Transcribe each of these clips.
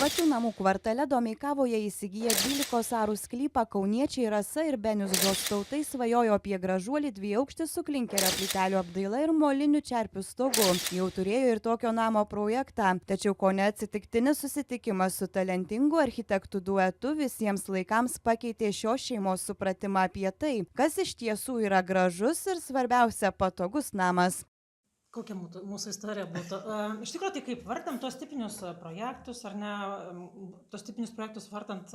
Privačių namų kvartale Domeikavoje įsigiję 12 arų sklypą kauniečiai Rasa ir Benius Žostautai svajojo apie gražuolį dviaukštį su klinkerio plytelių apdaila ir moliniu čerpių stogu. Jau turėjo ir tokio namo projektą, tačiau kone atsitiktinis susitikimas su talentingu architektų duetu visiems laikams pakeitė šios šeimos supratimą apie tai, kas iš tiesų yra gražus ir svarbiausia patogus namas. Kokia mūsų istorija būtų? Iš tikrųjų, tai kaip vartam tos tipinius projektus, ar ne, tos tipinius projektus vartant,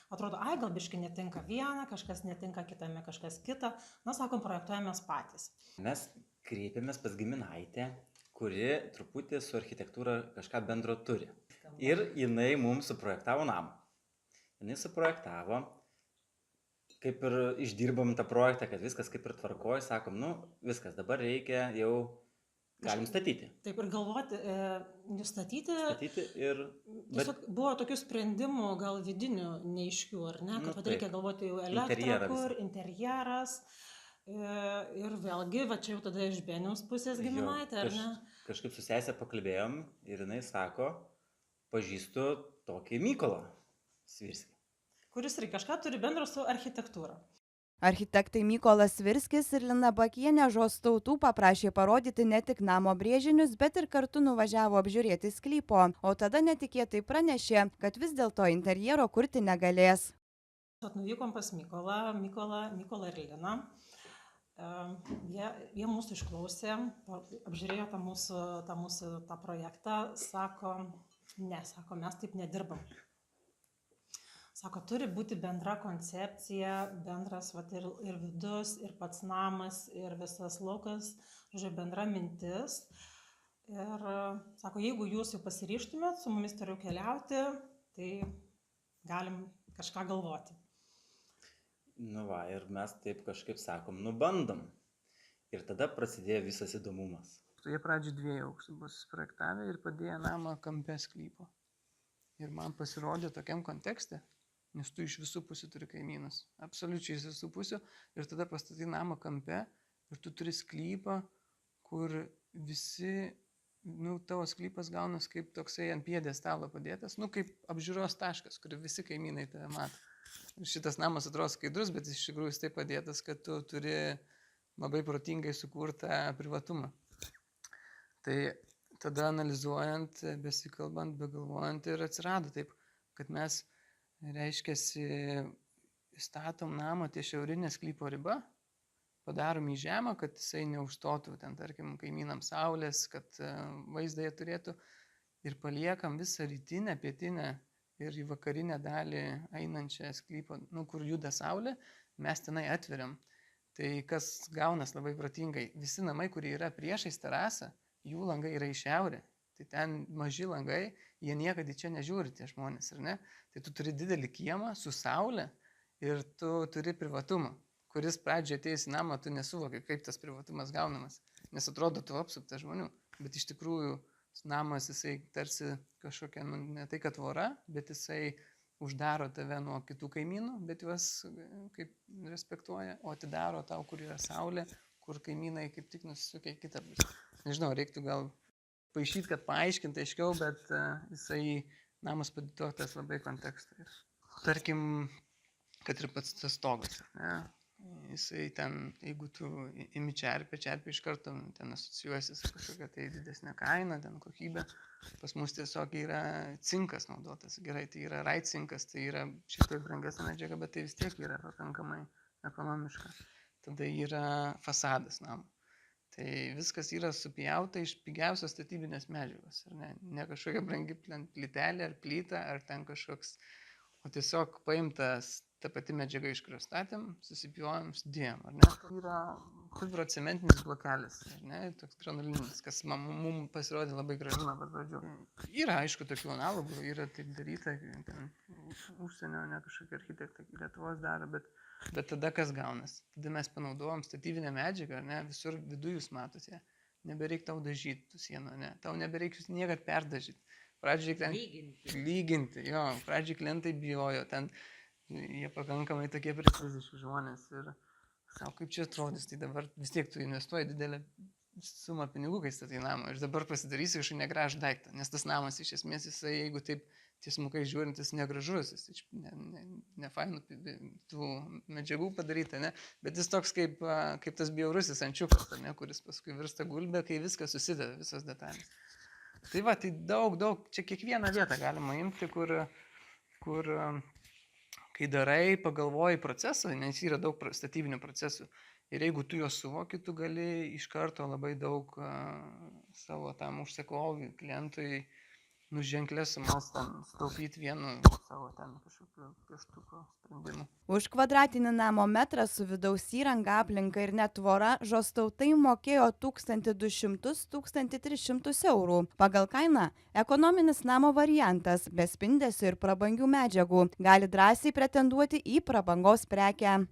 atrodo, ai, gal biškai netinka viena, kažkas netinka kitame, kažkas kita. Na, sakom, projektuojamės patys. Mes kreipėmės pas giminaitę, kuri truputį su architektūra kažką bendro turi. Ir jinai mums suprojektavo namą. Jinai suprojektavo, kaip ir išdirbom tą projektą, kad viskas kaip ir tvarkoj, sakom, nu, viskas, dabar reikia jau galim statyti. Taip ir galvoti, nustatyti. Statyti ir... Tiesiog buvo tokių sprendimų, gal vidinių neiškių, ar ne, kad reikia galvoti jau elektrą, kur interjeras. Ir vėlgi, va čia jau tada iš Beniaus pusės giminaitė, ar ne? Kažkaip su sesė pakalbėjom ir jinai sako, pažįstu tokį Mykolą Svirskį. Kuris ir kažką turi bendro su architektūra. Architektai Mykolas Svirskis ir Lina Bakienė Žostautų paprašė parodyti ne tik namo brėžinius, bet ir kartu nuvažiavo apžiūrėti sklypo, o tada netikėtai pranešė, kad vis dėlto interjero kurti negalės. Nuvykom pas Mykolą ir Liną. Jie mūsų išklausė, apžiūrėjo tą projektą, sako, mes taip nedirbam. Sako, turi būti bendra koncepcija, bendras ir vidus, ir pats namas, ir visas laukas, žodžiu, bendra mintis. Ir sako, jeigu jūs jau pasiryžtumėt su mumis toliau keliauti, tai galim kažką galvoti. Nu va, ir mes taip kažkaip sakom, nu bandom. Ir tada prasidėjo visas įdomumas. Jie pradžioj 2 aukštų bus projektavę ir padėjo namą kampe sklypo. Ir man pasirodė tokiam kontekste, nes tu iš visų pusių turi kaimynus, absoliučiai iš visų pusių, ir tada pastatai namą kampe ir tu turi sklypą, kur visi, tavo sklypas gaunas kaip toksai ant pjedestalo padėtas, kaip apžiūros taškas, kur visi kaimynai tave mato. Ir šitas namas atrodo skaidrus, bet iš tikrųjų jis taip padėtas, kad tu turi labai protingai sukurtą privatumą. Tai tada analizuojant, besikalbant, begalvojant ir atsirado taip, kad mes reiškiasi, statom namą ties šiaurinė sklypo riba, padarom į žemą, kad jisai neužstotų ten, tarkim, kaimynams saulės, kad vaizdą jie turėtų, ir paliekam visą rytinę, pietinę ir į vakarinę dalį einančią sklypo, kur juda saulė, mes tenai atveriam. Tai kas gaunas labai protingai, visi namai, kurie yra priešais terasą, jų langai yra į šiaurę. Tai ten maži langai, jie niekada čia nežiūri tie žmonės, ar ne? Tai tu turi didelį kiemą su saulė ir tu turi privatumą, kuris pradžioje atėjus į namą, tu nesuvoki, kaip tas privatumas gaunamas. Nes atrodo, tu apsuptas žmonių, bet iš tikrųjų namas jisai tarsi kažkokia, ne tai kad tvora, bet jisai uždaro tave nuo kitų kaimynų, bet juos kaip respektuoja, o atidaro tau, kur yra saulė, kur kaimynai kaip tik nusisukia kitą pusę. Nežinau, reiktų gal paaišyti, kad paaiškinti aiškiau, bet jisai namas padėtotas labai kontekstui. Tarkim, kad ir pats tas stogas, ne? Jisai ten, jeigu tu imi čerpį iš karto ten asocijuosi su kažkokia tai didesnė kaina, ten kokybė. Pas mus tiesiog yra cinkas naudotas. Gerai, tai yra raitcinkas, tai yra šiek tiek brangesnė medžiaga, bet tai vis tiek yra pakankamai ekonomiška. Tada yra fasadas namų. Tai viskas yra supjauta iš pigiausios statybinės medžiagos. Ne kažkokia brangi plytelė ar plyta, ar ten kažkoks, o tiesiog paimtas ta pati medžiaga, iš kurios statėm, susipjojom, sudėjom, ar ne? Tai yra fibrocementinis blokelis, ar ne? Toks granulinis, kas mums pasirodė labai gražu nuo pat pradžių. Yra, aišku, tokių analogų, yra taip daryta, ten užsienio, ne kažkokie architektai Lietuvos daro, bet tada kas gaunas? Tada mes panaudojom statybinę medžiagą, ar ne? Visur viduje jūs matote. Nebereik tau dažyti tų sienų, ne? Tau nebereik jūs niekad perdažyti. Pradžiai ten lyginti. Jo, pradžiai klientai bijojo, ten jie pakankamai tokie preciziški žmonės ir savo, kaip čia atrodys, tai dabar vis tiek tu investuoji didelę sumą pinigų, kai statai namą ir dabar pasidarysi kažkokį negražų daiktą, nes tas namas iš esmės jisai, jeigu taip tiesmukai žiūrintis negražus, jis ne fainų tų medžiagų padaryta, ne? Bet jis toks kaip tas bjaurusis ančiukas, ne? Kuris paskui virsta gulbė, kai viskas susideda, visos detalės. Tai va, tai daug, čia kiekvieną vietą galima imti, kur kai darai, pagalvoji procesą, nes yra daug statybinių procesų. Ir jeigu tu juos suvoki, tu gali iš karto labai daug savo tam užsakovui, klientui nuženklės sumas ten staupyti vienu savo ten kažkokiu pieštuko sprendimu. Už kvadratinį namo metrą su vidaus įranga, aplinka ir net tvora Žostautai mokėjo 1200–1300 eurų. Pagal kainą ekonominis namo variantas, be spindesio ir prabangių medžiagų, gali drąsiai pretenduoti į prabangos prekę.